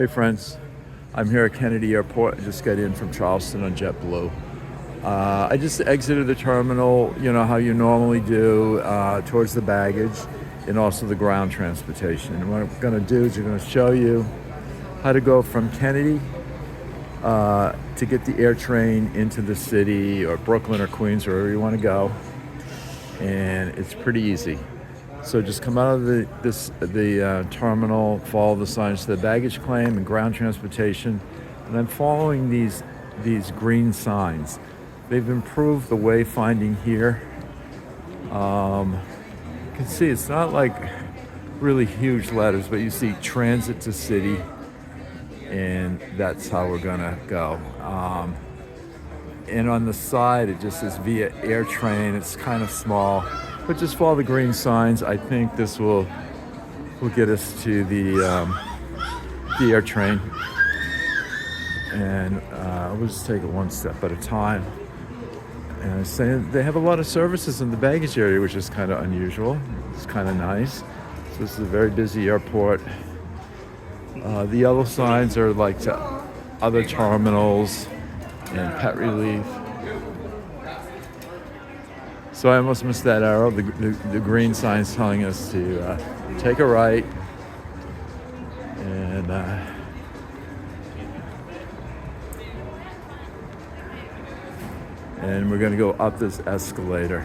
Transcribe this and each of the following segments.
Hey friends, I'm here at Kennedy Airport. I just got in from Charleston on JetBlue. I just exited the terminal, you know how you normally do, towards the baggage and also the ground transportation. And what I'm going to do is I'm going to show you how to go from Kennedy to get the air train into the city or Brooklyn or Queens, wherever you want to go. And it's pretty easy. So just come out of the terminal, follow the signs to the baggage claim and ground transportation, and I'm following these green signs. They've improved the wayfinding here. You can see it's not like really huge letters, but you see transit to city, and that's how we're gonna go. And on the side, it just says via air train. It's kind of small. But just follow the green signs. I think this will get us to the air train, and we'll just take it one step at a time. And I'm saying they have a lot of services in the baggage area, which is kind of unusual. It's kind of nice. So this is a very busy airport. The yellow signs are like to other terminals and pet relief. So I almost missed that arrow. The green sign's telling us to take a right, and we're going to go up this escalator.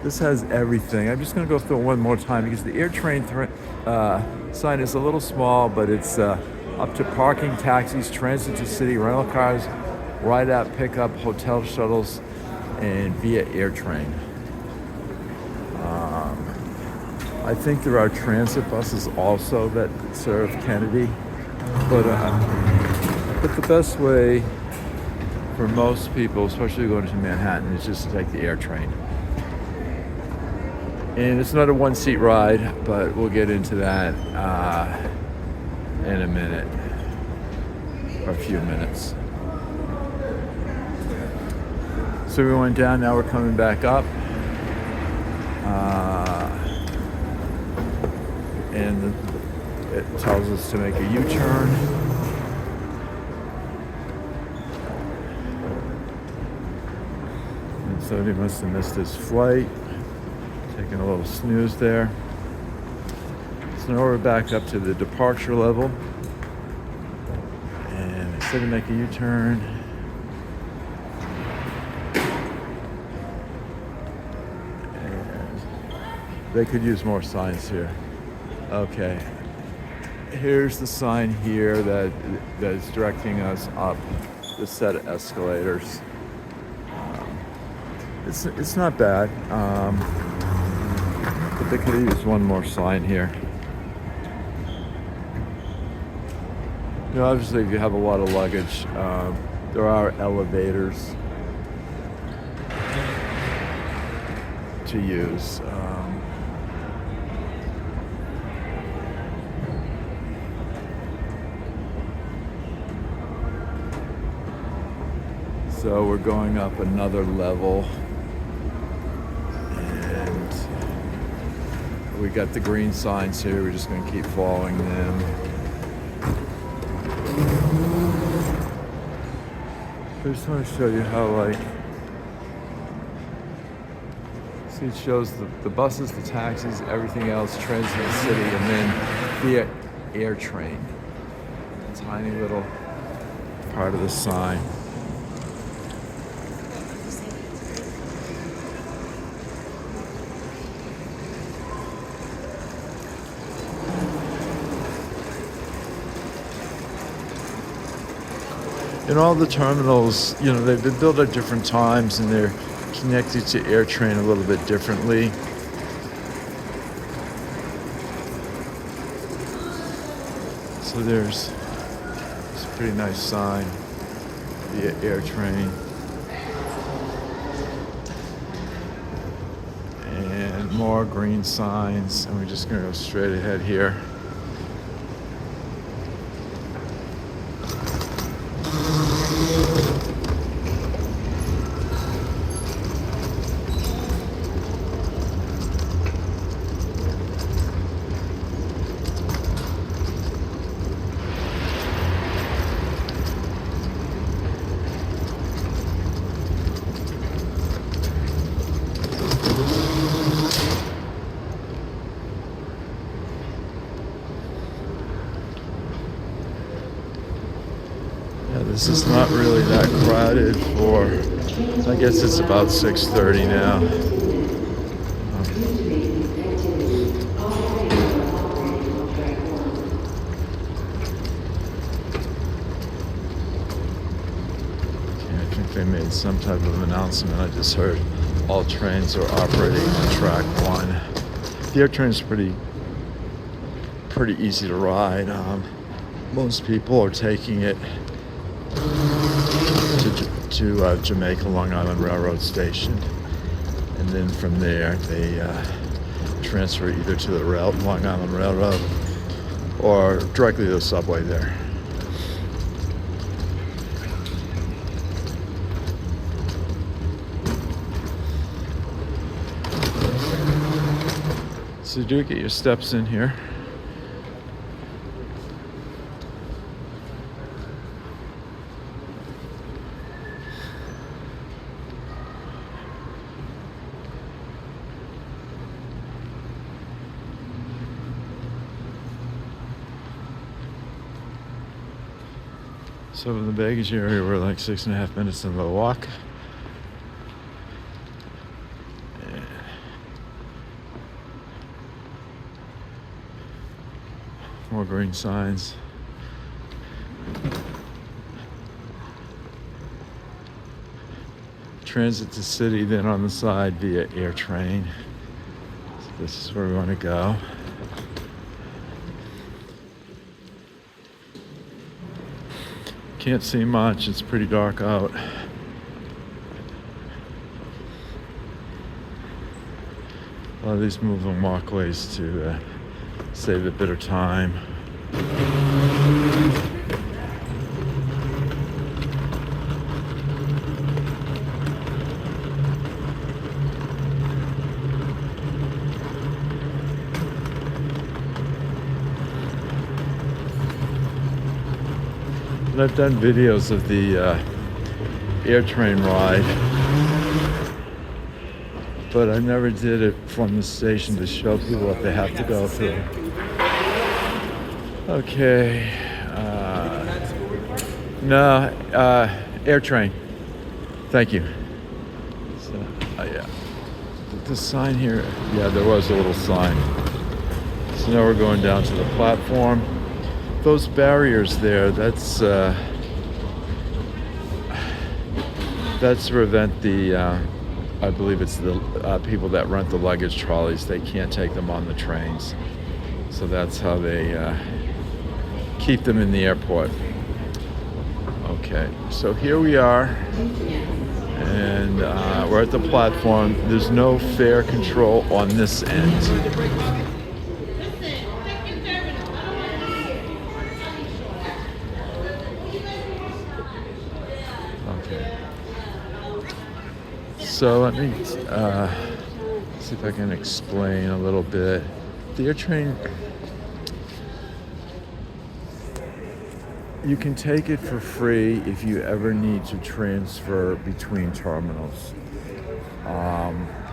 This has everything. I'm just going to go through it one more time because the air train sign is a little small, but it's up to parking, taxis, transit to city, rental cars, ride-out, pickup, hotel shuttles, and via air train. I think there are transit buses also that serve Kennedy, but the best way for most people, especially going to Manhattan, is just to take the air train. And it's not a one-seat ride, but we'll get into that in a minute, or a few minutes. So we went down, now we're coming back up. And it tells us to make a U-turn. And somebody must have missed his flight. Taking a little snooze there. So now we're back up to the departure level. And it said to make a U-turn. They could use more signs here. Okay. Here's the sign here that is directing us up the set of escalators. It's not bad, but they could use one more sign here. You know, obviously, if you have a lot of luggage, there are elevators to use. So we're going up another level, and we got the green signs here. We're just going to keep following them. I just want to show you how, like, see, it shows the buses, the taxis, everything else, transit the city, and then via air train. A tiny little part of the sign. And all the terminals, you know, they've been built at different times and they're connected to air train a little bit differently. So there's this pretty nice sign, the air train. And more green signs, and we're just gonna go straight ahead here. This is not really that crowded for, I guess it's about 6:30 now. I think they made some type of announcement. I just heard all trains are operating on track 1. The air train's pretty easy to ride. Most people are taking it to Jamaica Long Island Railroad Station, and then from there they transfer either to the Long Island Railroad or directly to the subway there. So do get your steps in here. So in the baggage area, we're like 6.5 minutes of a walk. More green signs. Transit to city, then on the side via air train. So this is where we want to go. Can't see much, it's pretty dark out. A lot of these moving walkways to save a bit of time. And I've done videos of the air train ride, but I never did it from the station to show people what they have to go through. Okay. No, air train. Thank you. So, yeah. The sign here, yeah, there was a little sign. So now we're going down to the platform. Those barriers there, that's to prevent the, I believe it's the people that rent the luggage trolleys. They can't take them on the trains. So that's how they keep them in the airport. Okay, so here we are, and we're at the platform. There's no fare control on this end. Okay. So let me see if I can explain a little bit. The air train, you can take it for free if you ever need to transfer between terminals.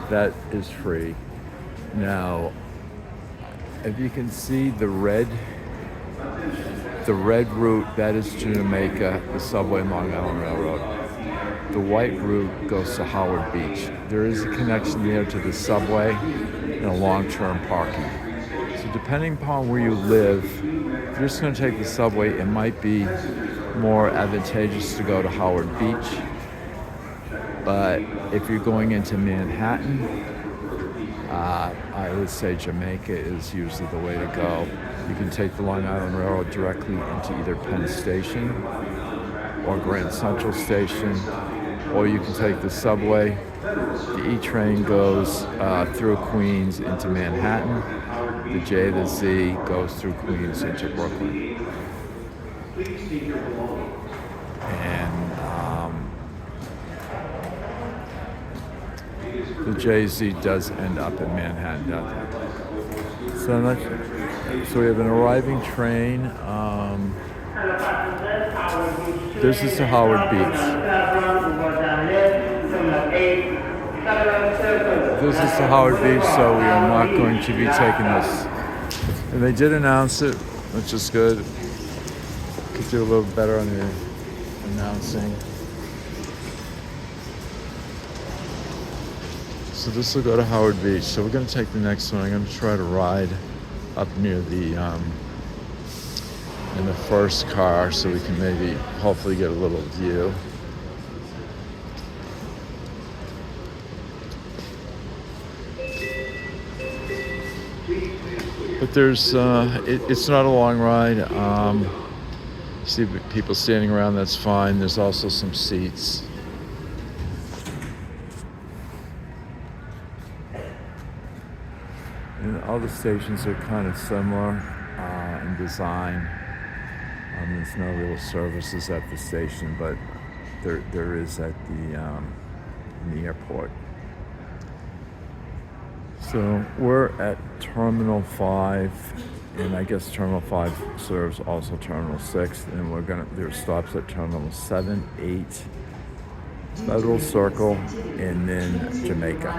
That is free. Now, if you can see the red route, that is to Jamaica, the subway and Long Island Railroad. The white route goes to Howard Beach. There is a connection there to the subway and a long-term parking. So depending upon where you live, if you're just going to take the subway, it might be more advantageous to go to Howard Beach. But if you're going into Manhattan, I would say Jamaica is usually the way to go. You can take the Long Island Railroad directly into either Penn Station or Grand Central Station, or you can take the subway. The E train goes through Queens into Manhattan. The J to Z goes through Queens into Brooklyn. And the JZ does end up in Manhattan, doesn't it? So we have an arriving train. This is to Howard Beach. This is to Howard Beach, so we are not going to be taking this. And they did announce it, which is good. Could do a little better on the announcing. So this will go to Howard Beach. So we're going to take the next one. I'm going to try to ride up near the in the first car so we can maybe hopefully get a little view. But there's it's not a long ride. See people standing around, that's fine. There's also some seats. And all the stations are kind of similar in design. There's no real services at the station, but there is at the in the airport. So we're at Terminal 5, and I guess Terminal 5 serves also Terminal 6, and there's stops at Terminal 7, 8, Federal Circle, and then Jamaica.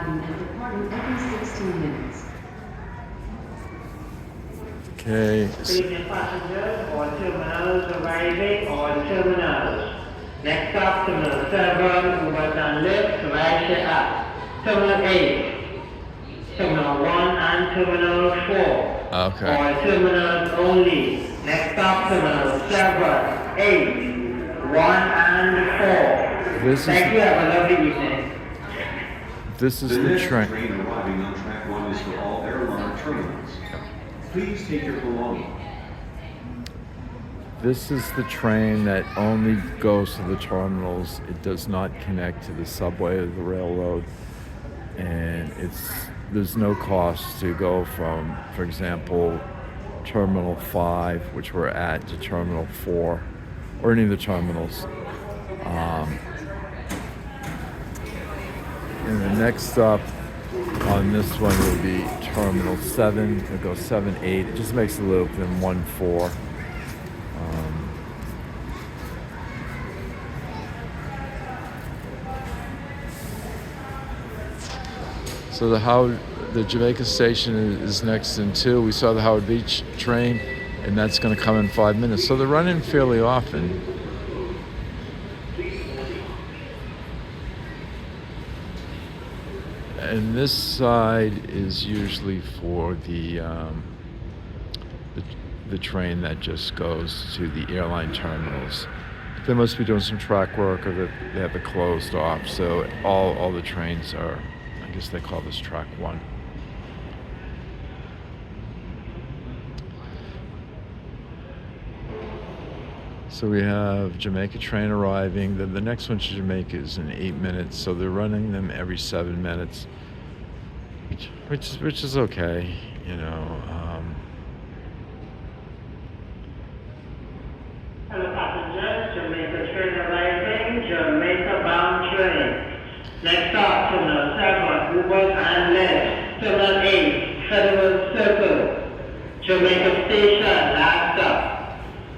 Okay. Frequent passengers or terminals arriving or terminals. Next stop, Terminal 7, Ubers and lifts, right up. Terminal 8. Terminal 1 and Terminal 4. Okay. Or terminals only. Next stop, Terminal 7, 8, 1 and 4. Thank you, have a lovely evening. This is the train. Train arriving on track 1 is for all airline terminals. Please take your belongings. This is the train that only goes to the terminals. It does not connect to the subway or the railroad. And there's no cost to go from, for example, Terminal 5, which we're at, to Terminal 4, or any of the terminals. And the next stop on this one will be Terminal 7. It'll go 7, 8. It just makes a loop, then 1, 4. So the Jamaica station is next in 2. We saw the Howard Beach train, and that's going to come in 5 minutes. So they're running fairly often. And this side is usually for the train that just goes to the airline terminals. They must be doing some track work, or that they have it closed off. So all the trains are, I guess they call this track 1. So we have Jamaica train arriving. Then the next one to Jamaica is in 8 minutes. So they're running them every 7 minutes, which is okay, you know. Hello passengers, Jamaica train arriving, Jamaica bound train. Next stop, Terminal 7, Ubers and lifts. Terminal 8, Federal Circle. Jamaica station, last stop.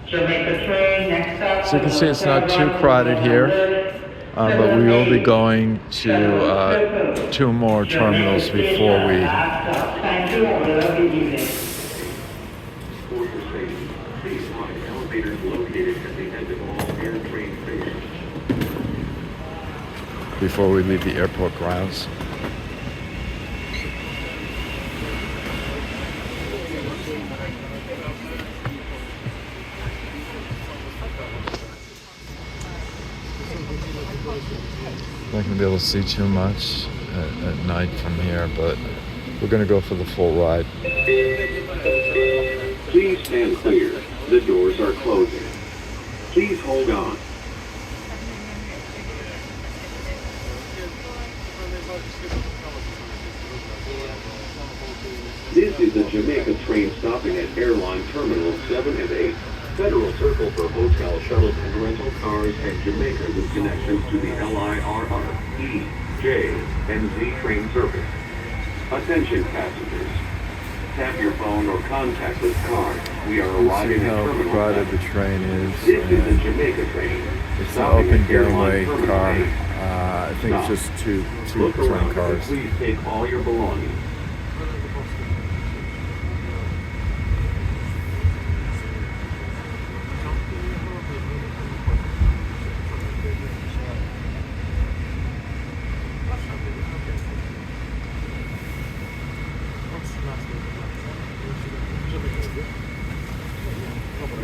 Jamaica train, next stop. So you can see it's not too crowded here, but we will be going to 2 more terminals before we... Thank you, have a lovely evening. Please find elevators located at the end of all air train stations. before we leave the airport grounds. Not gonna be able to see too much at night from here, but we're gonna go for the full ride. Please stand clear. The doors are closing. Please hold on. This is the Jamaica train stopping at Airline Terminals 7 and 8. Federal Circle for hotel, shuttles, and rental cars, and Jamaica with connections to the LIRR, E, J, and Z train service. Attention passengers. Tap your phone or contactless card. We are arriving at Terminal 7. How crowded the train is. This is the Jamaica train. It's an open getaway car. I think it's just two Look train around cars. and please take all your belongings.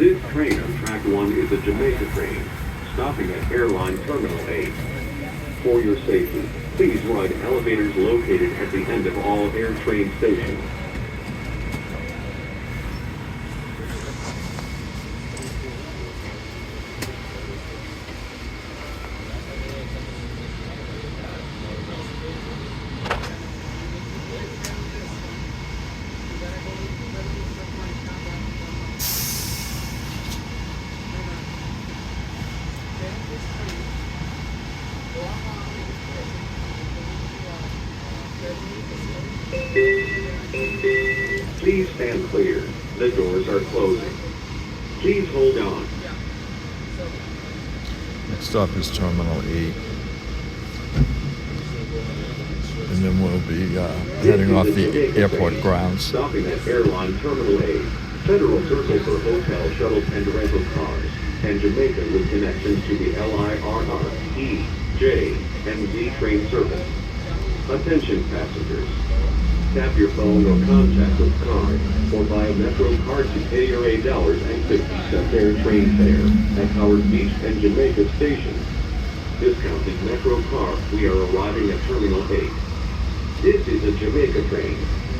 This train on track 1 is a Jamaica train, stopping at Airline Terminal 8. For your safety, please ride elevators located at the end of all air train stations. Please stand clear. The doors are closing. Please hold on. Next stop is Terminal 8. And then we'll be heading off the airport grounds. Stopping at Airline Terminal 8, Federal Circle for hotel, shuttles, and rental cars, and Jamaica with connections to the LIRR, E, J, and Z train service. Attention passengers. Tap your phone or contact with card, or buy a Metro card to pay your $8.50 air train fare at Howard Beach and Jamaica stations. Discounted Metro card, we are arriving at Terminal 8. This is a Jamaica train,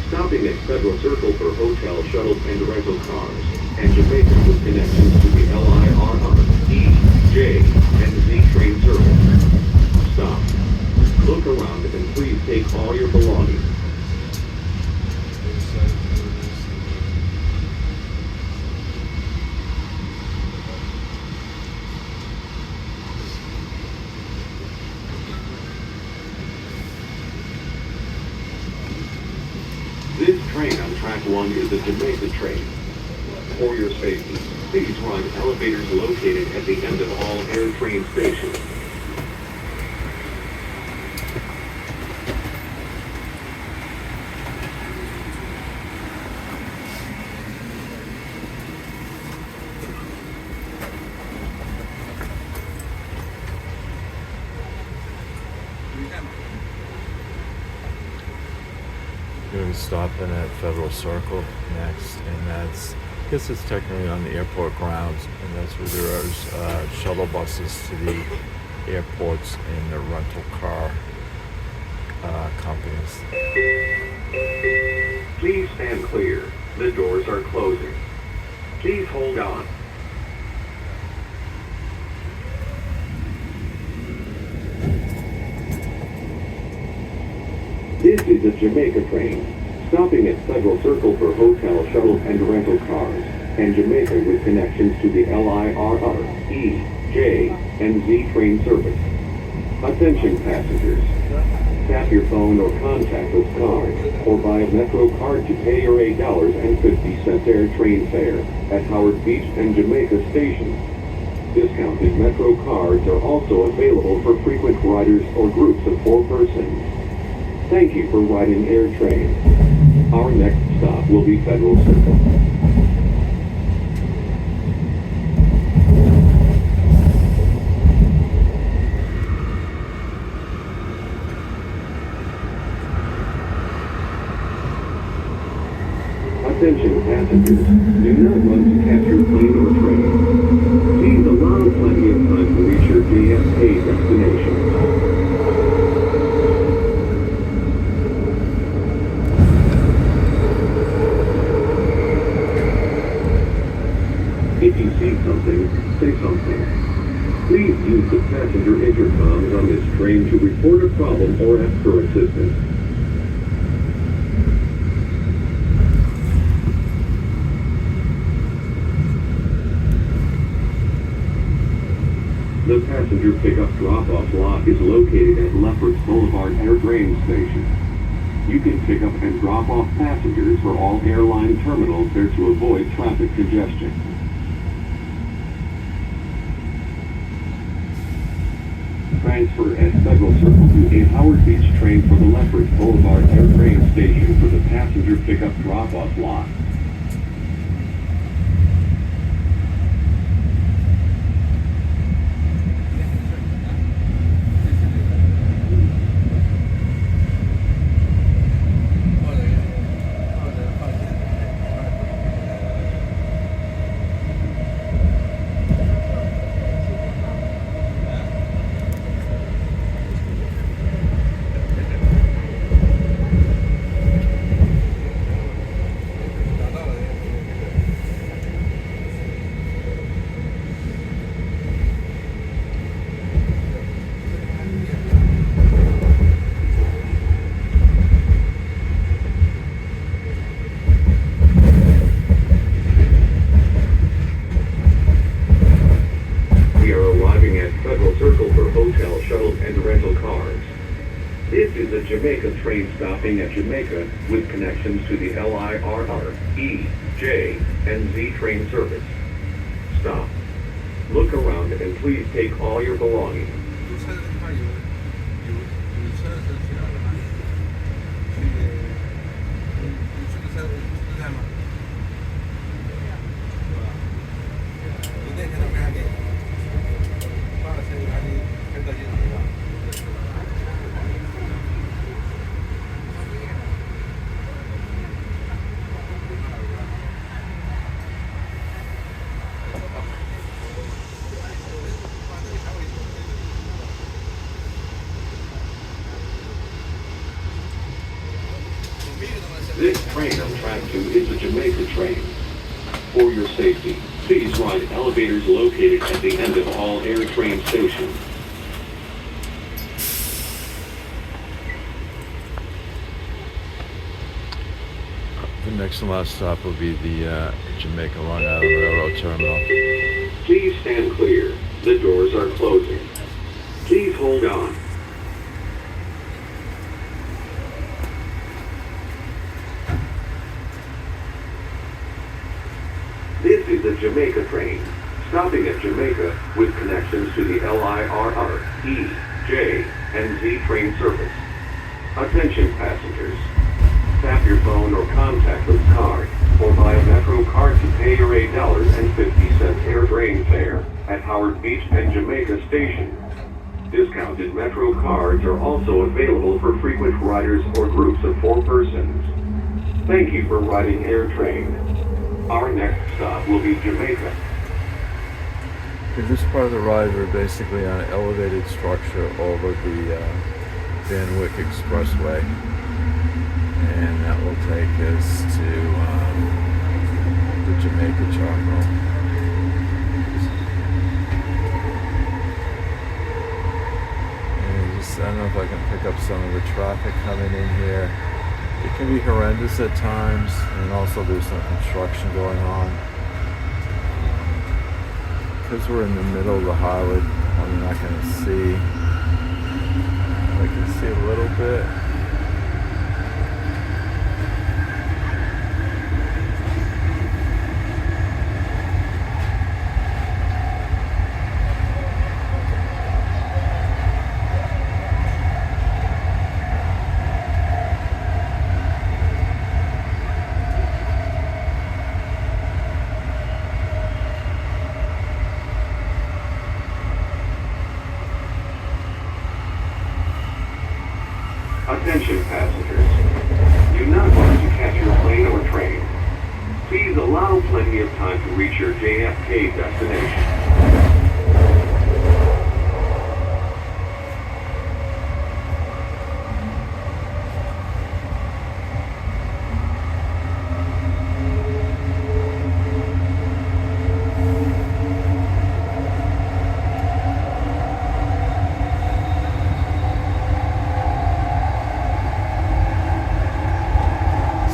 stopping at Federal Circle for hotel, shuttles, and rental cars, and Jamaica with connections to the LIRR, E, J, and Z train service. Stop. Look around and please take all your belongings. This train on track 1 is a Jamaica train. For your safety, please ride elevators located at the end of all air train stations. We're going to be stopping at Federal Circle next, and that's, I guess it's technically on the airport grounds, and that's where there's shuttle buses to the airports and the rental car companies. Please stand clear. The doors are closing. Please hold on. This is a Jamaica train, stopping at Federal Circle for hotel, shuttles, and rental cars, and Jamaica with connections to the LIRR, E, J, and Z train service. Attention passengers. Tap your phone or contact with card, or buy a Metro card to pay your $8.50 air train fare at Howard Beach and Jamaica stations. Discounted Metro cards are also available for frequent riders or groups of 4 persons. Thank you for riding AirTrain. Our next stop will be Federal Circle. Attention passengers, do not run to catch your plane or train. Please allow plenty of time to reach your JFK destination. If you see something, say something. Please use the passenger intercoms on this train to report a problem or ask for assistance. The passenger pickup drop-off lot is located at Lefferts Boulevard Air Drain Station. You can pick up and drop off passengers for all airline terminals there to avoid traffic congestion. Transfer at Federal Circle to a Howard Beach train for the Lefferts Boulevard Air Drain Station for the passenger pickup drop-off lot. is a Jamaica train stopping at Jamaica with connections to the LIRR, E, J, and Z train service. Stop. Look around and please take all your belongings. This train on track 2 is a Jamaica train. For your safety, please ride elevators located at the end of all air train stations. The next and last stop will be the Jamaica Long Island Railroad Terminal. Please stand clear. The doors are closing. Please hold on. This is a Jamaica train, stopping at Jamaica with connections to the LIRR, E, J, and Z train service. Attention passengers. Tap your phone or contactless card, or buy a Metro card to pay your $8.50 air train fare at Howard Beach and Jamaica Station. Discounted Metro cards are also available for frequent riders or groups of 4 persons. Thank you for riding AirTrain. Our next stop will be Jamaica. In this part of the ride, we're basically on an elevated structure over the Van Wyck Expressway. And that will take us to the Jamaica Terminal. And just, I don't know if I can pick up some of the traffic coming in here. It can be horrendous at times, and also there's some construction going on. Because we're in the middle of the highway, I'm not going to see. I can see a little bit. Attention passengers. Do not want to catch your plane or train. Please allow plenty of time to reach your JFK destination.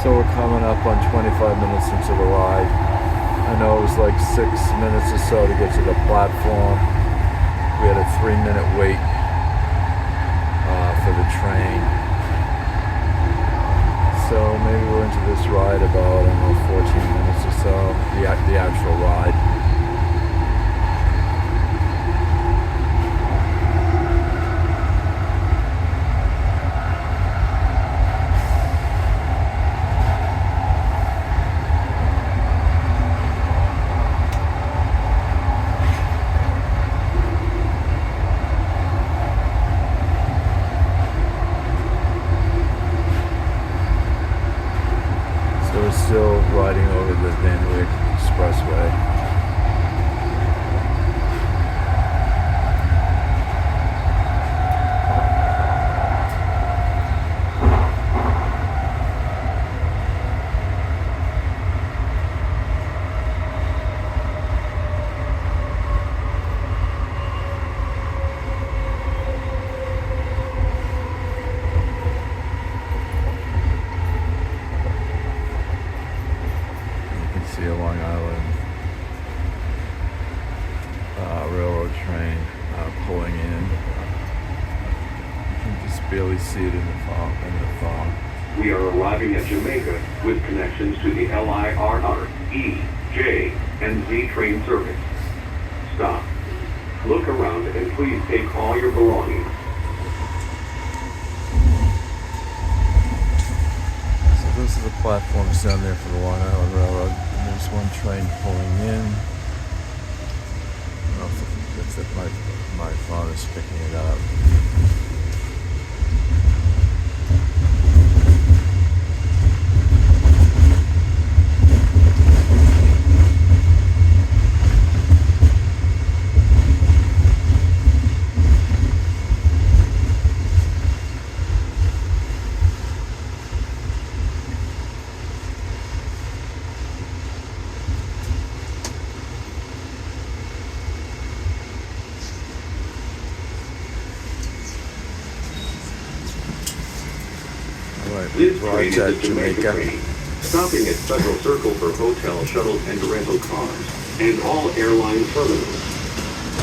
So we're coming up on 25 minutes into the ride. I know it was like 6 minutes or so to get to the platform. We had a 3-minute wait for the train. So maybe we're into this ride about, I don't know, 14 minutes or so, the actual ride. We're still riding over the Van Wyck Expressway. See a Long Island railroad train pulling in. You can just barely see it in the phone. We are arriving at Jamaica with connections to the LIRR, E, J, and Z train service. Stop. Look around and please take all your belongings. So those are the platforms down there for the Long Island Railroad. And there's one train pulling in. I don't know if my phone is picking it up. Right, This train arrived is at a Jamaica Jamaica. train, stopping at Federal Circle for hotel shuttles and rental cars, and all airline terminals.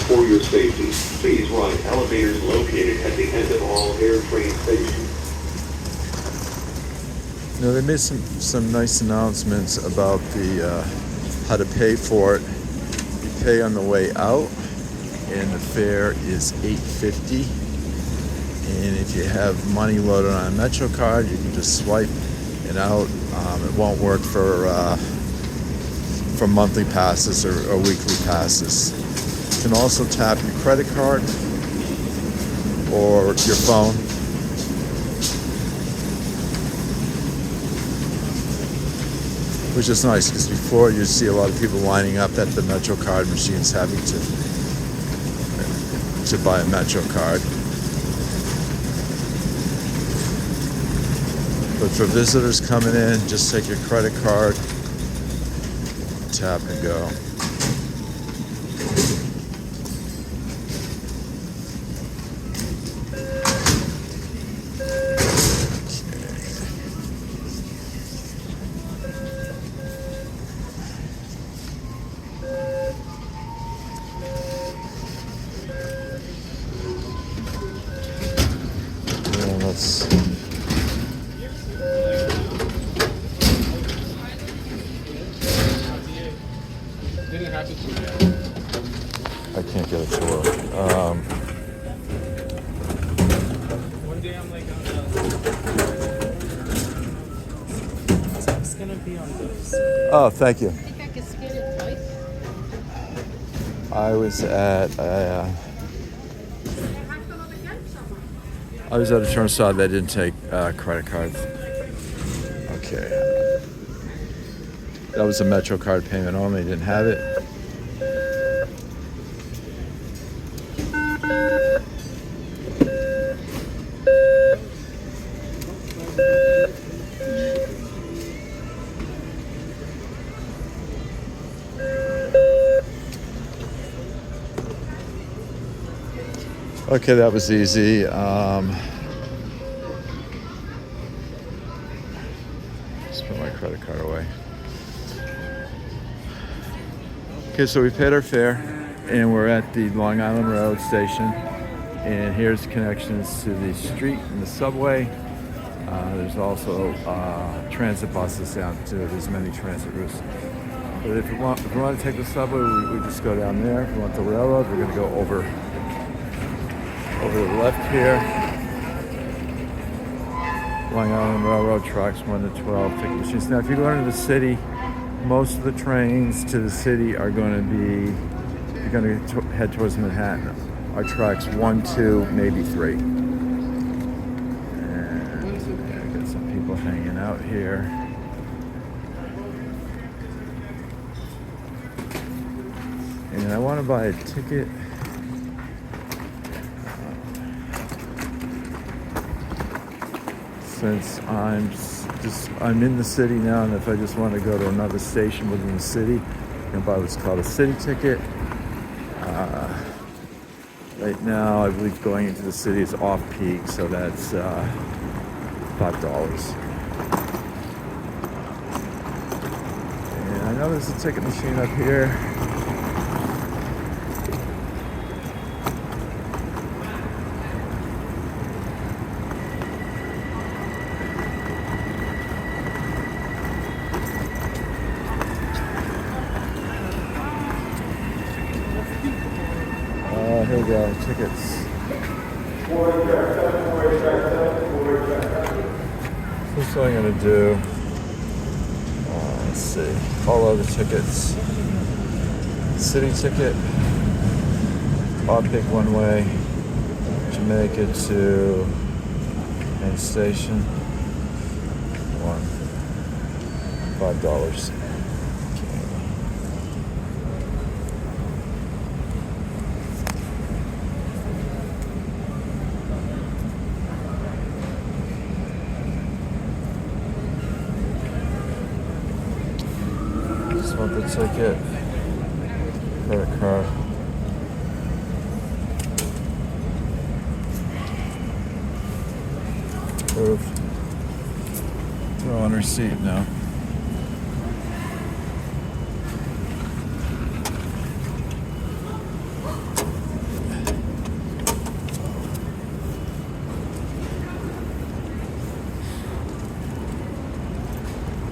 For your safety, please ride elevators located at the end of all air train stations. You know, they made some nice announcements about the how to pay for it. You pay on the way out, and the fare is $8.50. And if you have money loaded on a Metro card, you can just swipe it out. It won't work for monthly passes or weekly passes. You can also tap your credit card or your phone. Which is nice because before you see a lot of people lining up at the Metro card machines having to buy a Metro card. But for visitors coming in, just take your credit card, tap and go. And let's I can't get it to work. One day I'm like it's gonna be on those. Oh, thank you. I think I can scan it twice. I was at a turnstile that didn't take credit cards. Okay. That was a Metro card payment only. Didn't have it. Okay, that was easy. Just put my credit card away. Okay, so we paid our fare, and we're at the Long Island Railroad station. And here's connections to the street and the subway. There's also transit buses down too. There's many transit routes. But if we want to take the subway, we just go down there. If we want the railroad, we're going to go over to the left here. Long Island Railroad tracks 1 to 12 ticket machines. Now, if you go into the city, most of the trains to the city are going to be, you're going to head towards Manhattan. Our tracks 1, 2, maybe 3. And I got some people hanging out here. And I want to buy a ticket. Since I'm in the city now, and if I just want to go to another station within the city, I can buy what's called a city ticket. Right now, I believe going into the city is off-peak, so that's $5. And I know there's a ticket machine up here. Here we go, tickets. First thing I'm gonna do, let's see, follow the tickets. Sitting ticket, I'll pick one way, Jamaica to Penn Station, $5. Just want the ticket, credit card. Approved. Throw on receipt now.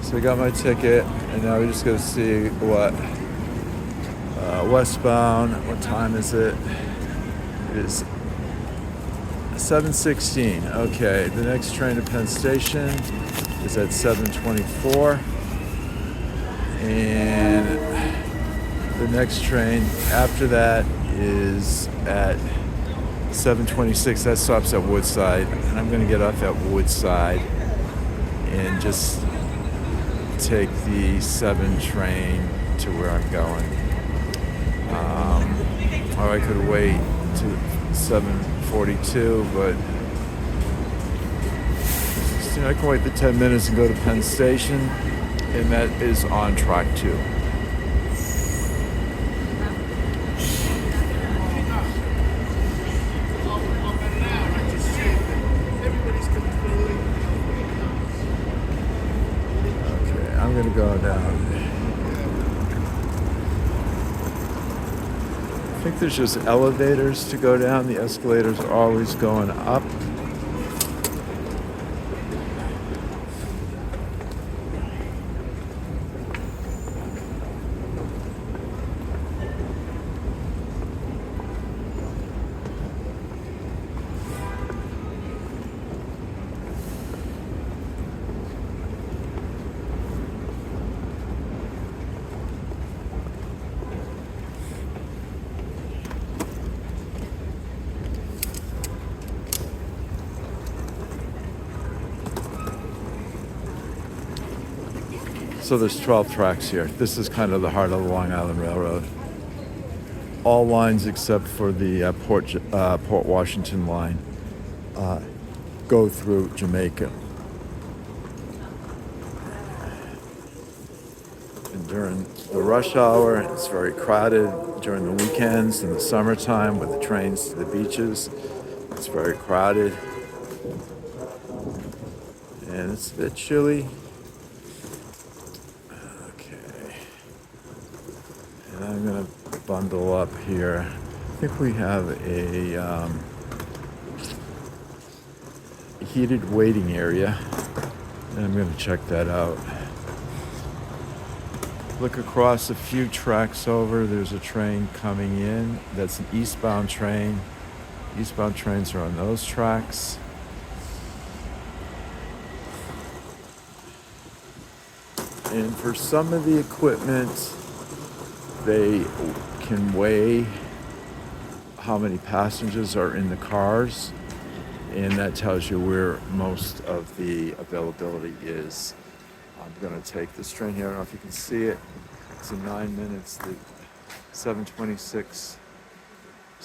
So we got my ticket, and now we just got to see what westbound. What time is it? It is 7:16. Okay, the next train to Penn Station is at 7:24, and the next train after that is at 7:26. That stops at Woodside, and I'm going to get off at Woodside and just take the 7 train to where I'm going. Or I could wait to 7:42, but I can wait the 10 minutes and go to Penn Station, and that is on track 2. Okay, I'm gonna go down. I think there's just elevators to go down. The escalators are always going up. So there's 12 tracks here. This is kind of the heart of the Long Island Railroad. All lines except for the Port Washington line go through Jamaica. And during the rush hour, it's very crowded. During the weekends in the summertime with the trains to the beaches, it's very crowded. And it's a bit chilly. I'm gonna bundle up here. I think we have a heated waiting area, and I'm gonna check that out. Look across a few tracks over, there's a train coming in. That's an eastbound train. Eastbound trains are on those tracks. And for some of the equipment, they can weigh how many passengers are in the cars, and that tells you where most of the availability is. I'm going to take this train here. I don't know if you can see it. It's in 9 minutes, the 7:26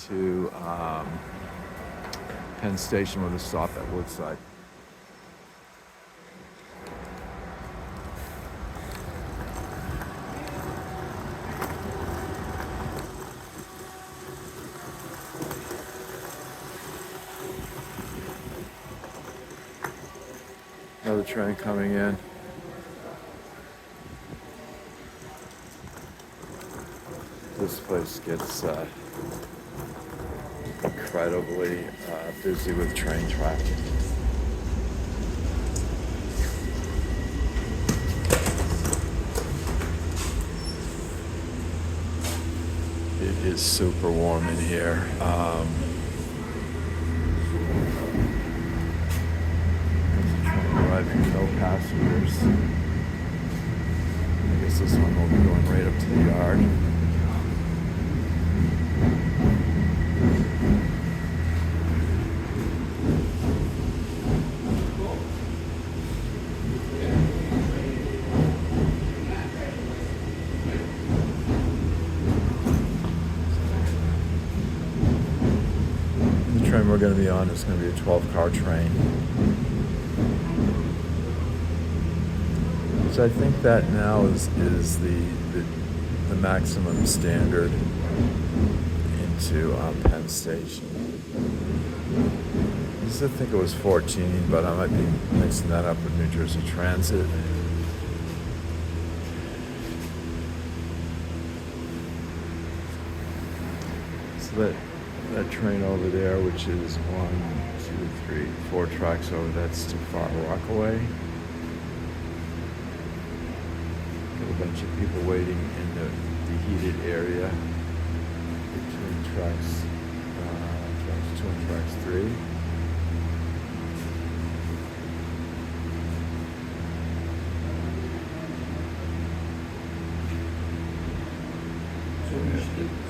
to Penn Station with a stop at Woodside. Another train coming in. This place gets incredibly busy with train traffic. It is super warm in here. There's a train arriving, no passengers. I guess this one will be going right up to the yard. The train we're going to be on is going to be a 12-car train. Which I think that now is the maximum standard into Penn Station. I used to think it was 14, but I might be mixing that up with New Jersey Transit. So that train over there, which is 1, 2, 3, 4 tracks over, that's to Far Rockaway. Got a bunch of people waiting in the heated area between tracks 2 and tracks 3.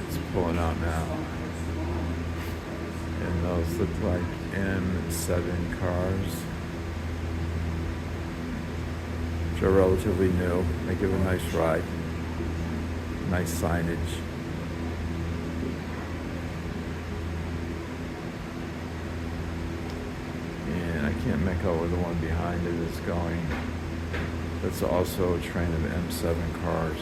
It's pulling out now. And those look like M7 cars, which are relatively new. They give a nice ride, nice signage. And I can't make out where the one behind it is going. That's also a train of M7 cars.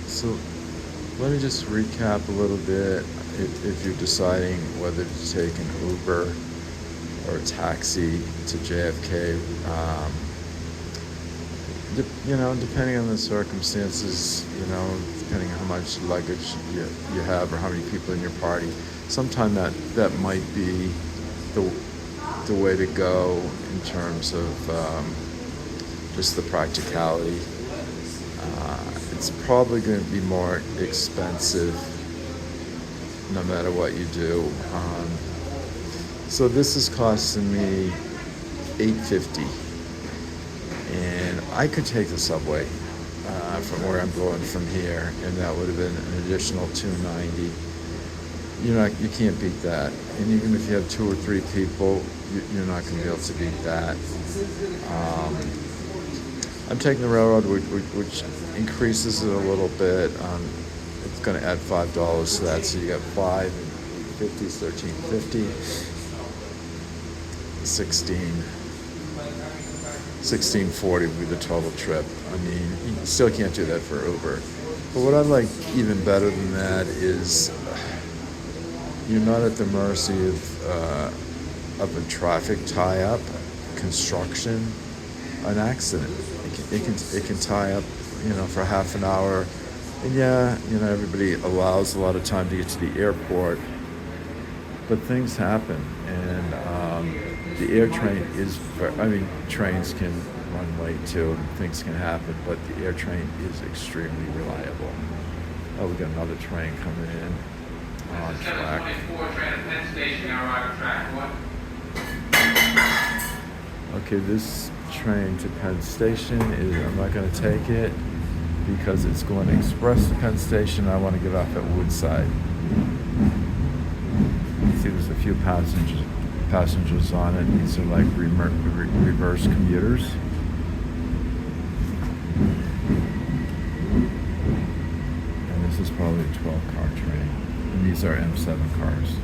So let me just recap a little bit. If you're deciding whether to take an Uber or a taxi to JFK, depending on the circumstances, depending on how much luggage you have or how many people in your party, sometimes that might be the way to go in terms of just the practicality. It's probably going to be more expensive no matter what you do. So this is costing me $8.50, and I could take the subway from where I'm going from here, and that would have been an additional $2.90. You can't beat that. And even if you have 2 or 3 people, you're not going to be able to beat that. I'm taking the railroad, which increases it a little bit. It's going to add $5 to that, so you got 5 and 50 is $13.50. 16.40 would be the total trip. I mean, you still can't do that for Uber. But what I like even better than that is you're not at the mercy of a traffic tie-up, construction, an accident. It can tie up, for half an hour. And everybody allows a lot of time to get to the airport, but things happen. And the air train trains can run late too, and things can happen, but the air train is extremely reliable. Oh, we got another train coming in on track. 724 train at Penn Station, now arrive at track 1. Okay, this train to Penn Station I'm not going to take it because it's going express to Penn Station. I want to get off at Woodside. See, there's a few passengers on it. These are like reverse commuters. And this is probably a 12-car train. And these are M7 cars.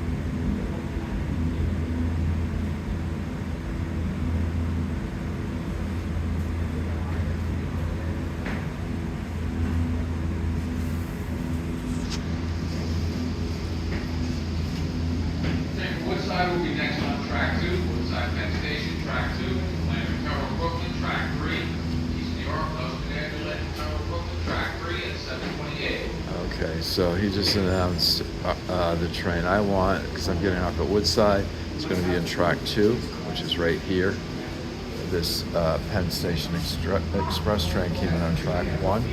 Woodside will be next on track 2. Woodside Penn Station, track 2. Atlantic Tower, Brooklyn, track 3. East New York, Logan, Ambulance, Tower, Brooklyn, track 3 at 7:28. Okay, so he just announced the train I want, because I'm getting off at Woodside. It's going to be in track 2, which is right here. This Penn Station Express train came in on track 1.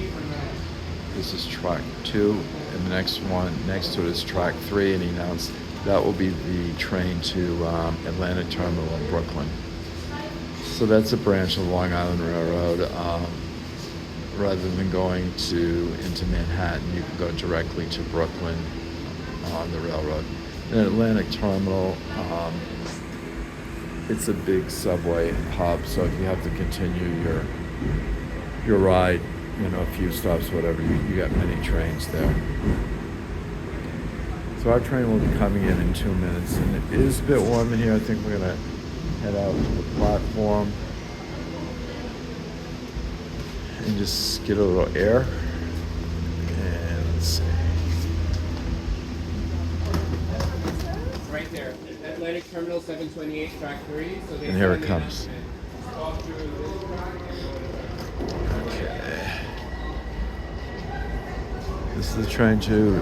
This is track 2, and the next one next to it is track 3, and he announced that will be the train to Atlantic Terminal in Brooklyn. So that's a branch of the Long Island Railroad. Rather than going into Manhattan, you can go directly to Brooklyn on the railroad. And Atlantic Terminal, it's a big subway hub, so if you have to continue your ride, a few stops, whatever, you got many trains there. So our train will be coming in 2 minutes, and it is a bit warm in here. I think we're gonna head out to the platform and just get a little air. And let's see. Right there. Atlantic Terminal 728, track 3. So And here it comes. Walk through this track and go to Okay. This is the train to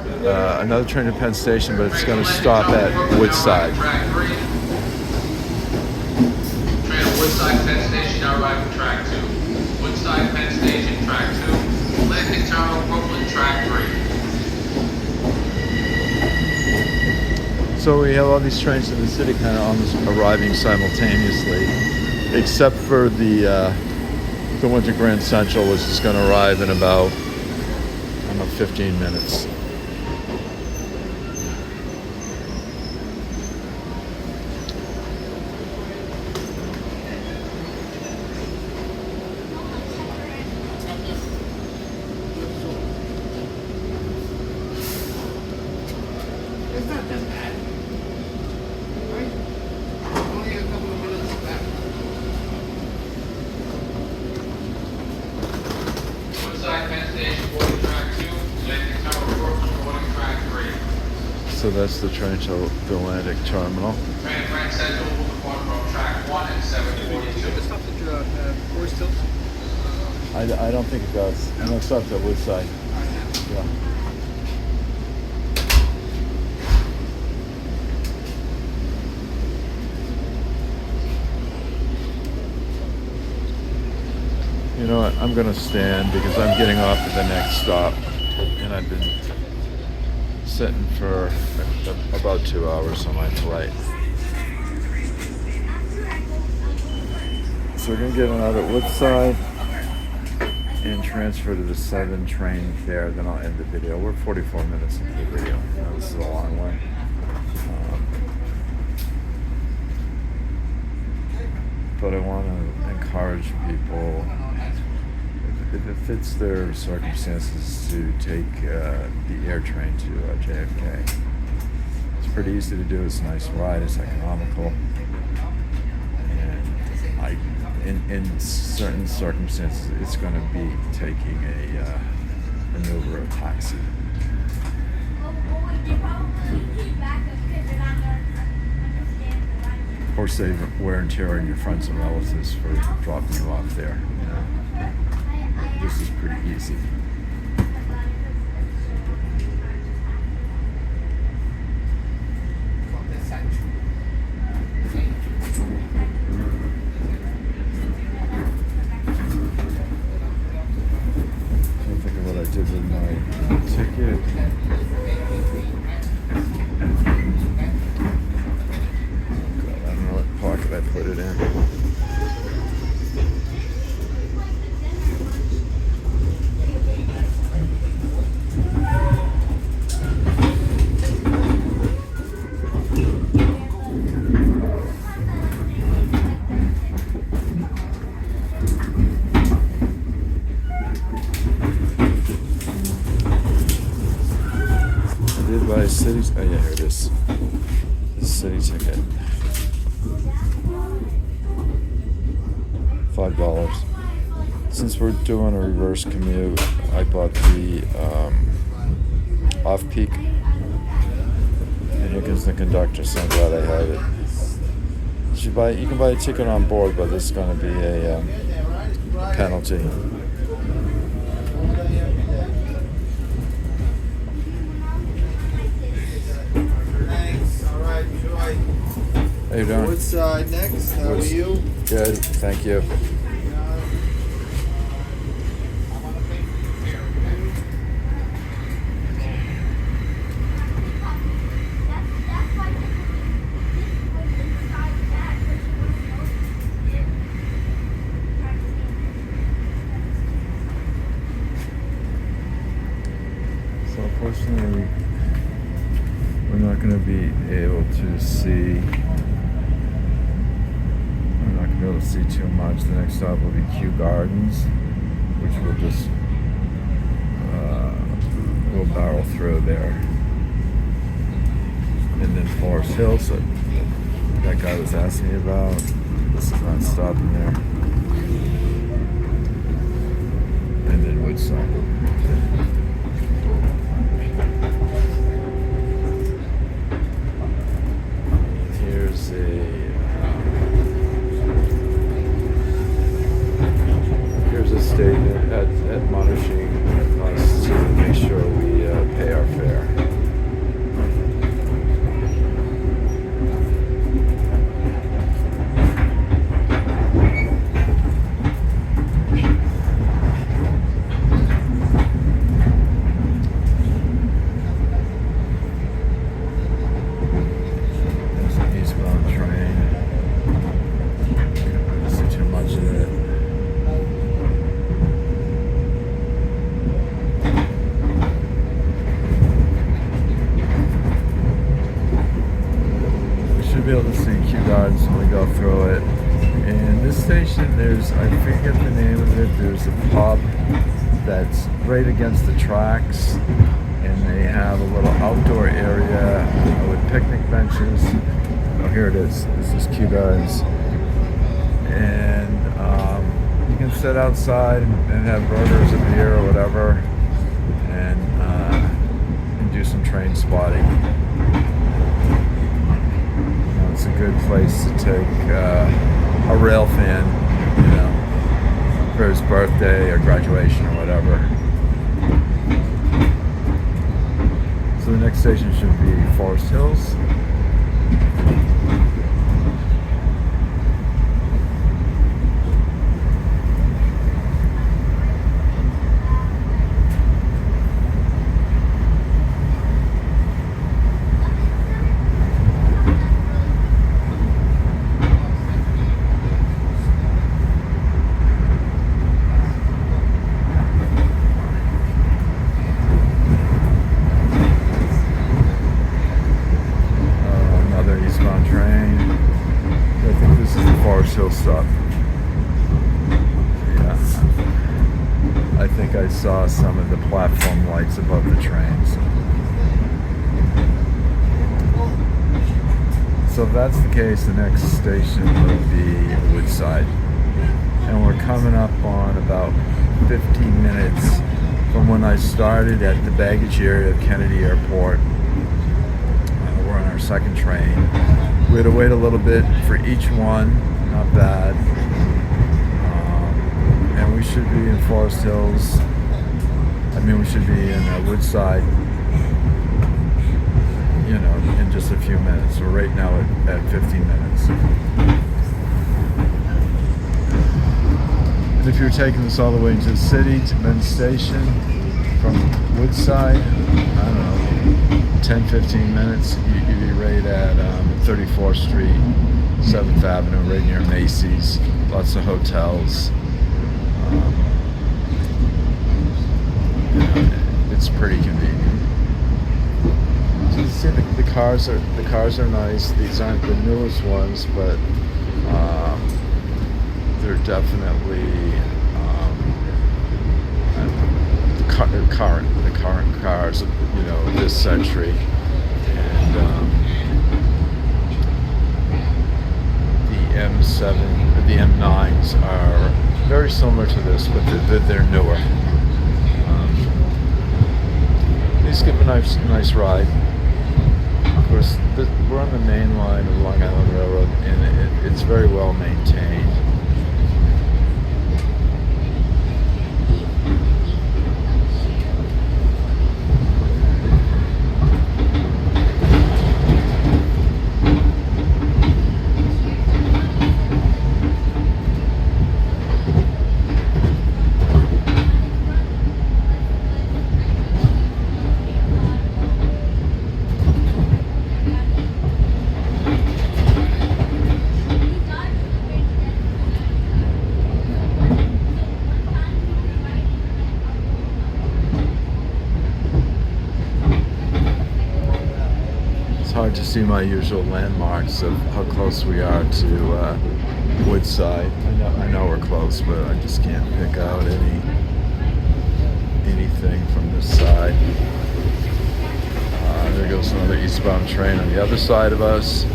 another train to Penn Station, but it's going to stop at Woodside. Track 3. Train to Woodside, Penn Station, now arriving track 2. Woodside, Penn Station, track 2. Atlantic Terminal, Brooklyn, track 3. So we have all these trains in the city kind of almost arriving simultaneously, except for the one to Grand Central, which is going to arrive in about 15 minutes. It's not that bad. Right? Only a couple of minutes back. Woodside, Penn Station, boarding track 2. Atlantic Terminal, Brooklyn, boarding track 3. So that's the train to the Atlantic Terminal. Train to Grand Central will depart from track 1 at 7:42. stop at Forest Hills. I don't think it does. I know it stops at Woodside. Yeah. You know what? I'm going to stand because I'm getting off at the next stop, and I've been sitting for about 2 hours on my flight. So we're going to get out at Woodside and transfer to the 7 train there, then I'll end the video. We're 44 minutes into the video. This is a long one. But I want to encourage people, if it fits their circumstances, to take the air train to JFK. It's pretty easy to do. It's a nice ride. It's economical. And in certain circumstances, it's going to be taking an Uber or taxi. Or save wear and tear on your friends and relatives for dropping you off there. This is pretty easy. Can't think of what I did with my ticket. God, I don't know what pocket I put it in. By city, oh yeah, here it is. The city ticket. $5. Since we're doing a reverse commute, I bought the off-peak. And here comes the conductor, so I'm glad I have it. You can buy a ticket on board, but this is going to be a penalty. How you doing? Woodside next. How are Woods- you? Good, thank you. So unfortunately, we're not going to be able to see. We're not going to be able to see too much. The next stop will be Kew Gardens, which we'll just we'll barrel through there, and then Forest Hills that that guy was asking me about. This is not stopping there, and then Woodside. Here's a statement admonishing us to make sure we pay our fare. There's an eastbound train. Can't really see too much of it. Be able to see Kew Gardens when we go through it. And this station, there's, I forget the name of it, there's a pub that's right against the tracks, and they have a little outdoor area with picnic benches. Oh, here it is. This is Kew Gardens. And you can sit outside and have burgers, a beer, or whatever, and do some train spotting. It's a good place to take a rail fan, for his birthday or graduation or whatever. So the next station should be Forest Hills. Train. I think this is the Forest Hill stop. Yeah. I think I saw some of the platform lights above the trains. So if that's the case, the next station will be Woodside. And we're coming up on about 15 minutes from when I started at the baggage area of Kennedy Airport. We're on our second train. We had to wait a little bit for each one, not bad. And we should be in Forest Hills. We should be in Woodside, in just a few minutes. We're right now at 15 minutes. And if you're taking this all the way into the city to Penn Station from Woodside, I don't know, 10-15 minutes, you'd be right at 34th Street, 7th Avenue, right near Macy's. Lots of hotels. It's pretty convenient. So you see the cars are nice. These aren't the newest ones, but they're definitely the current cars, this century. And the M7, the M9s are very similar to this, but they're newer. These give a nice ride. Of course, we're on the main line of Long Island Railroad, and it's very well maintained. hard to see my usual landmarks of how close we are to Woodside. I know we're close, but I just can't pick out anything from this side. There goes another eastbound train on the other side of us.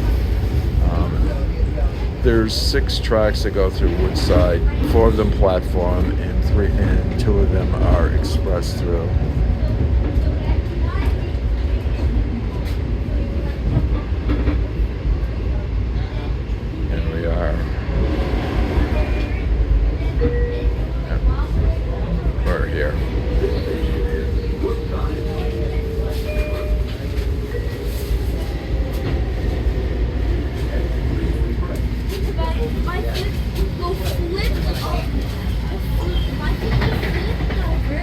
There's 6 tracks that go through Woodside, 4 of them platform, and 2 of them are express through. And we are. We're here. My foot go flipped off. My foot flipped over,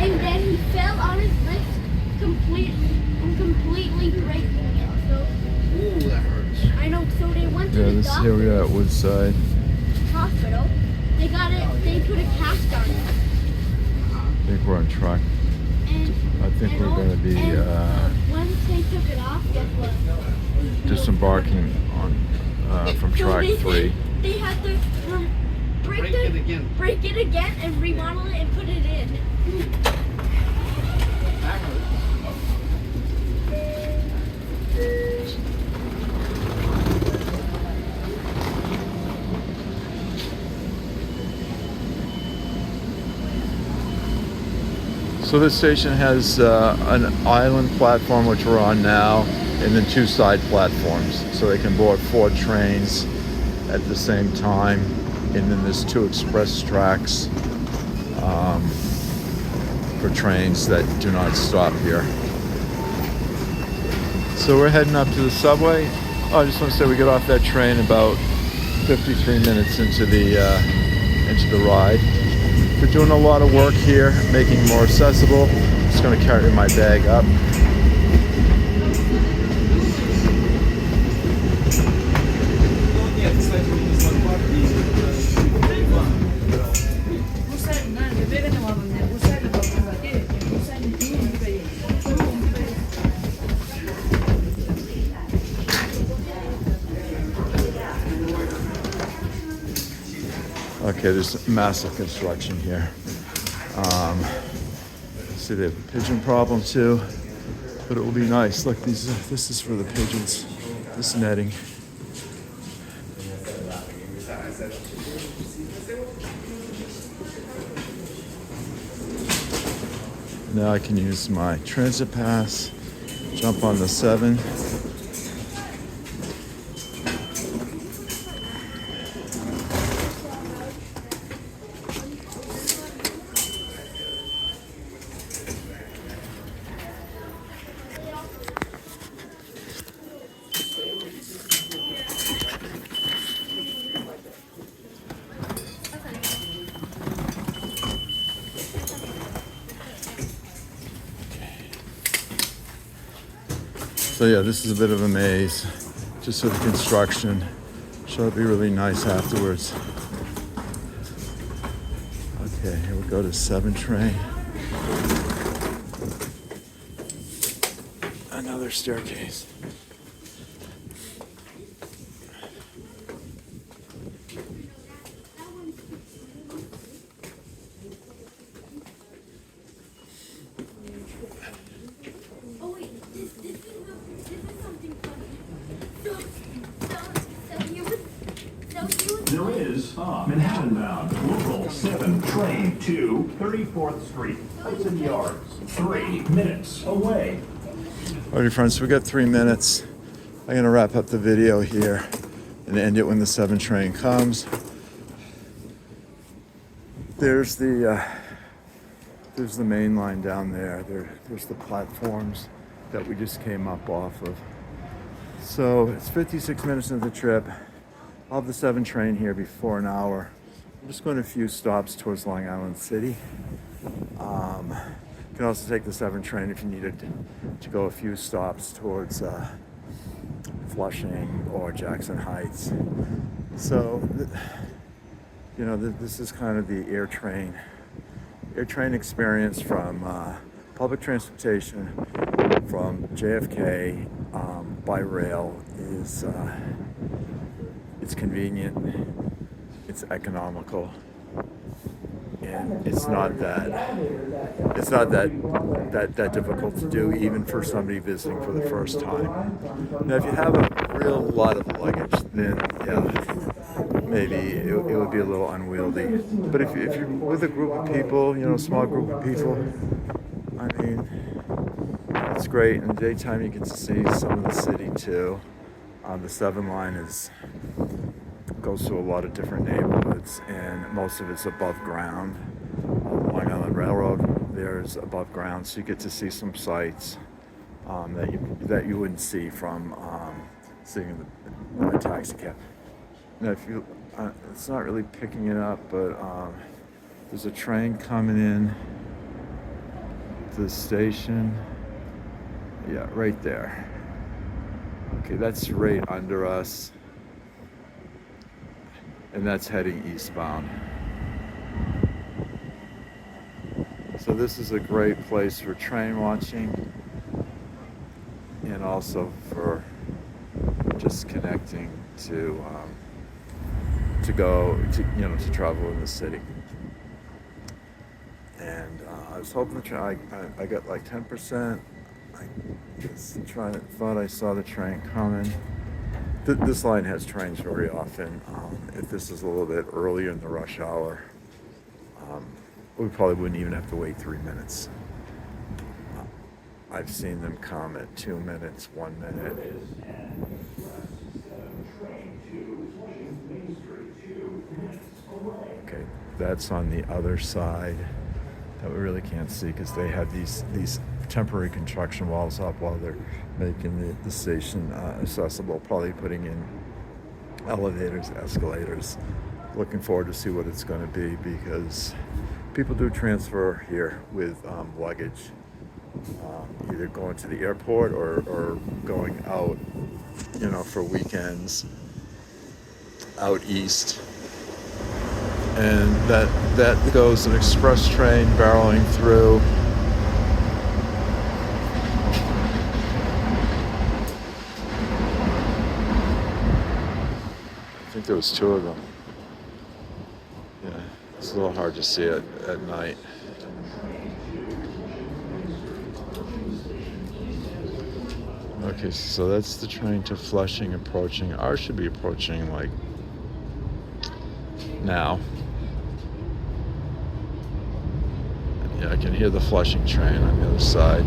and then he fell on his wrist completely breaking it. So Ooh, that hurts. I know. So they went to Yeah, the here we doctor are at Woodside. hospital. They got it. They put a cast on it. I think we're on track. And I think we're going to be once they took it off, guess what? disembarking on from So track they 3. They had to Break it again. break it again and remodel it and put it in. That hurts. So this station has an island platform, which we're on now, and then 2 side platforms. So they can board 4 trains at the same time. And then there's 2 express tracks for trains that do not stop here. So we're heading up to the subway. Oh, I just want to say we got off that train about 53 minutes into the ride. We're doing a lot of work here, making it more accessible. Just going to carry my bag up. Okay, there's massive construction here. See, they have a pigeon problem too, but it will be nice. Look, this is for the pigeons. This netting. Now I can use my transit pass, jump on the 7. So yeah, this is a bit of a maze, just for the construction. Sure, it'll be really nice afterwards. Okay, here we go to 7 train. Another staircase. Oh wait, this is something funny. There is Manhattan bound local 7 train to 34th Street, Hudson Yards, 3 minutes away. Alrighty friends, so we got 3 minutes. I'm gonna wrap up the video here and end it when the 7 train comes. There's the main line down there. There's the platforms that we just came up off of. So it's 56 minutes into the trip. I'll have the 7 train here before an hour. I'm just going a few stops towards Long Island City. You can also take the 7 train if you needed to go a few stops towards Flushing or Jackson Heights. So, this is kind of the air train experience from public transportation from JFK by rail is it's convenient, it's economical, and it's not that difficult to do, even for somebody visiting for the first time. Now, if you have a real lot of luggage, then yeah, maybe it would be a little unwieldy. But if you're with a group of people, a small group of people, I mean, it's great. In the daytime, you get to see some of the city too. The 7 line goes through a lot of different neighborhoods, and most of it's above ground. Long Island Railroad, there's above ground, so you get to see some sights that you wouldn't see from sitting in a taxi cab. Now, if you, it's not really picking it up, but there's a train coming in to the station. Yeah, right there. Okay, that's right under us, and that's heading eastbound. So this is a great place for train watching, and also for just connecting to travel in the city. And I was hoping I got like 10%. I just thought I saw the train coming. This line has trains very often. If this is a little bit earlier in the rush hour, we probably wouldn't even have to wait 3 minutes. I've seen them come at 2 minutes, 1 minute. Okay, that's on the other side that we really can't see because they have these temporary construction walls up while they're making the station accessible, probably putting in elevators, escalators. Looking forward to see what it's going to be, because people do transfer here with luggage, either going to the airport or going out, for weekends out east. And that goes an express train barreling through. I think there was 2 of them. Yeah, it's a little hard to see it at night. Okay, so that's the train to Flushing approaching. Ours should be approaching like now. Yeah, I can hear the Flushing train on the other side.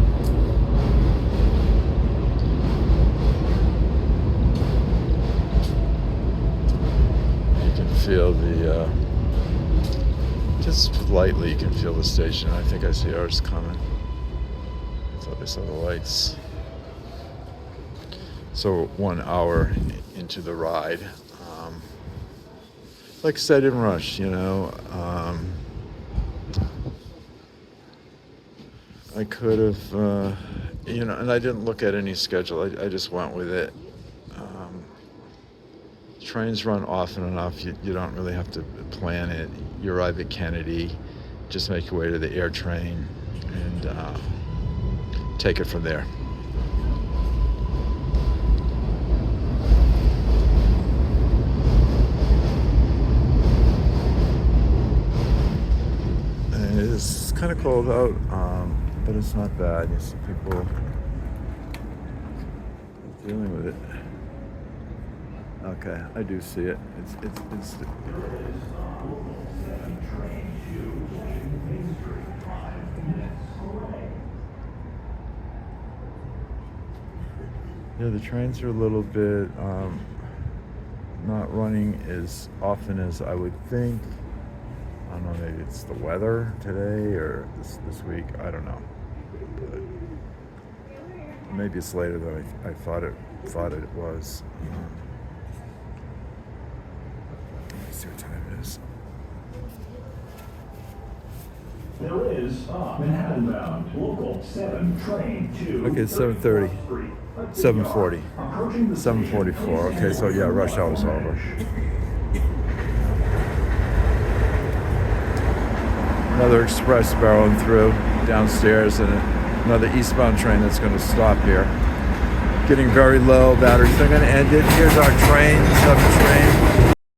You can feel just lightly you can feel the station. I think I see ours coming. I thought I saw the lights. So 1 hour into the ride. Like I said, in rush, I could have, and I didn't look at any schedule. I just went with it. Trains run often enough. You don't really have to plan it. You arrive at Kennedy, just make your way to the air train, and take it from there. It's kind of cold out, but it's not bad. You see people dealing with it. Okay, I do see it. It's yeah, the trains are a little bit not running as often as I would think. I don't know, maybe it's the weather today or this week. I don't know. But maybe it's later than I thought it was. Let's see what time it is. There is Manhattan bound local 7 train to. Okay, it's 7:30. 7:40. 7:44. Okay, so yeah, rush hour's over. Another express barreling through downstairs, and Another eastbound train that's going to stop here. Getting very low, batteries are going to end it. Here's our train, 7 train.